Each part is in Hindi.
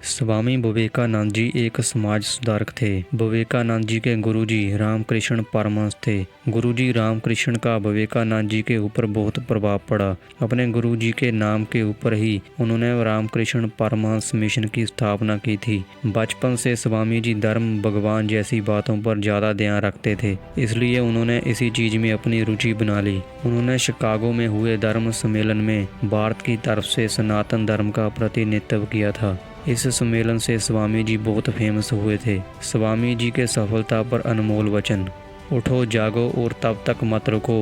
स्वामी विवेकानंद जी एक समाज सुधारक थे। विवेकानंद जी के गुरुजी रामकृष्ण परमहंस थे। गुरुजी रामकृष्ण का विवेकानंद जी के ऊपर बहुत प्रभाव पड़ा। अपने गुरुजी के नाम के ऊपर ही उन्होंने रामकृष्ण परमहंस मिशन की स्थापना की थी। बचपन से स्वामी जी धर्म, भगवान जैसी बातों पर ज़्यादा ध्यान रखते थे, इसलिए उन्होंने इसी चीज़ में अपनी रुचि बना ली। उन्होंने शिकागो में हुए धर्म सम्मेलन में भारत की तरफ से सनातन धर्म का प्रतिनिधित्व किया था। इस सम्मेलन से स्वामी जी बहुत फेमस हुए थे। स्वामी जी के सफलता पर अनमोल वचन, उठो जागो और तब तक मत रुको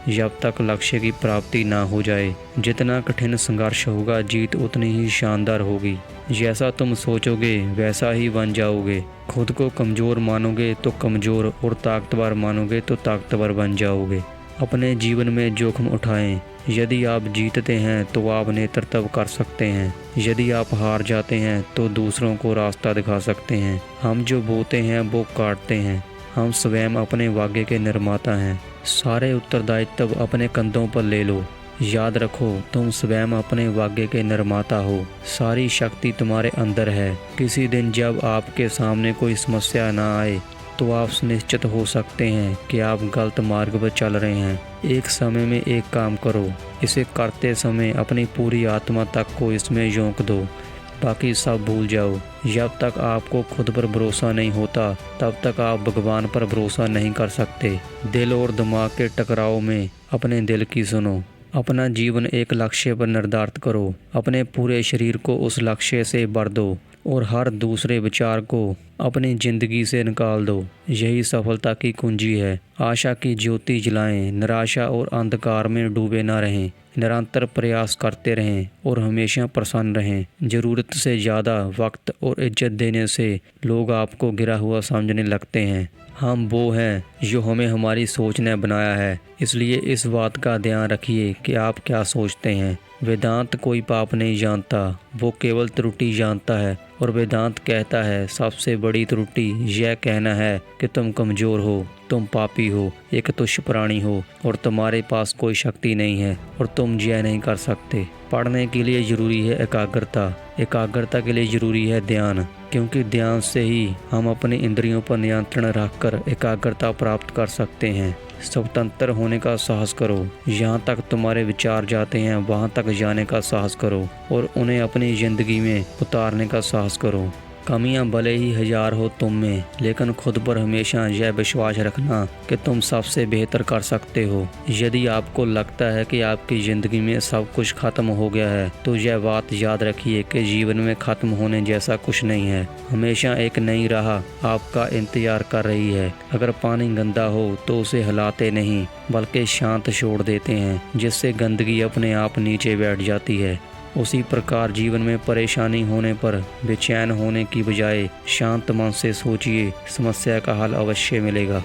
जब तक लक्ष्य की प्राप्ति ना हो जाए। जितना कठिन संघर्ष होगा, जीत उतनी ही शानदार होगी। जैसा तुम सोचोगे वैसा ही बन जाओगे। खुद को कमज़ोर मानोगे तो कमज़ोर, और ताकतवर मानोगे तो ताकतवर बन जाओगे। अपने जीवन में जोखिम उठाएं। यदि आप जीतते हैं तो आप नेतृत्व कर सकते हैं। यदि आप हार जाते हैं तो दूसरों को रास्ता दिखा सकते हैं। हम जो बोते हैं वो काटते हैं। हम स्वयं अपने भाग्य के निर्माता हैं। सारे उत्तरदायित्व अपने कंधों पर ले लो। याद रखो, तुम स्वयं अपने भाग्य के निर्माता हो। सारी शक्ति तुम्हारे अंदर है। किसी दिन जब आपके सामने कोई समस्या ना आए तो आप सुनिश्चित हो सकते हैं कि आप गलत मार्ग पर चल रहे हैं। एक समय में एक काम करो। इसे करते समय अपनी पूरी आत्मा तक को इसमें झोंक दो, बाकी सब भूल जाओ। जब तक आपको खुद पर भरोसा नहीं होता तब तक आप भगवान पर भरोसा नहीं कर सकते। दिल और दिमाग के टकराव में अपने दिल की सुनो। अपना जीवन एक लक्ष्य पर निर्धारित करो। अपने पूरे शरीर को उस लक्ष्य से भर दो और हर दूसरे विचार को अपनी जिंदगी से निकाल दो। यही सफलता की कुंजी है। आशा की ज्योति जलाएं। निराशा और अंधकार में डूबे ना रहें। निरंतर प्रयास करते रहें और हमेशा प्रसन्न रहें। ज़रूरत से ज़्यादा वक्त और इज्जत देने से लोग आपको गिरा हुआ समझने लगते हैं। हम वो हैं जो हमें हमारी सोच ने बनाया है, इसलिए इस बात का ध्यान रखिए कि आप क्या सोचते हैं। वेदांत कोई पाप नहीं जानता, वो केवल त्रुटि जानता है। और वेदांत कहता है सबसे बड़ी त्रुटि यह कहना है कि तुम कमज़ोर हो, तुम पापी हो, एक तुच्छ प्राणी हो और तुम्हारे पास कोई शक्ति नहीं है और तुम यह नहीं कर सकते। पढ़ने के लिए ज़रूरी है एकाग्रता। एकाग्रता के लिए ज़रूरी है ध्यान, क्योंकि ध्यान से ही हम अपनी इंद्रियों पर नियंत्रण रखकर एकाग्रता प्राप्त कर सकते हैं। स्वतंत्र होने का साहस करो। जहाँ तक तुम्हारे विचार जाते हैं वहाँ तक जाने का साहस करो और उन्हें अपनी ज़िंदगी में उतारने का साहस करो। कमियां भले ही हजार हो तुम में, लेकिन खुद पर हमेशा यह विश्वास रखना कि तुम सबसे बेहतर कर सकते हो। यदि आपको लगता है कि आपकी ज़िंदगी में सब कुछ खत्म हो गया है तो यह बात याद रखिए कि जीवन में ख़त्म होने जैसा कुछ नहीं है। हमेशा एक नई राह आपका इंतजार कर रही है। अगर पानी गंदा हो तो उसे हिलाते नहीं बल्कि शांत छोड़ देते हैं, जिससे गंदगी अपने आप नीचे बैठ जाती है। उसी प्रकार जीवन में परेशानी होने पर बेचैन होने की बजाय शांत मन से सोचिए, समस्या का हल अवश्य मिलेगा।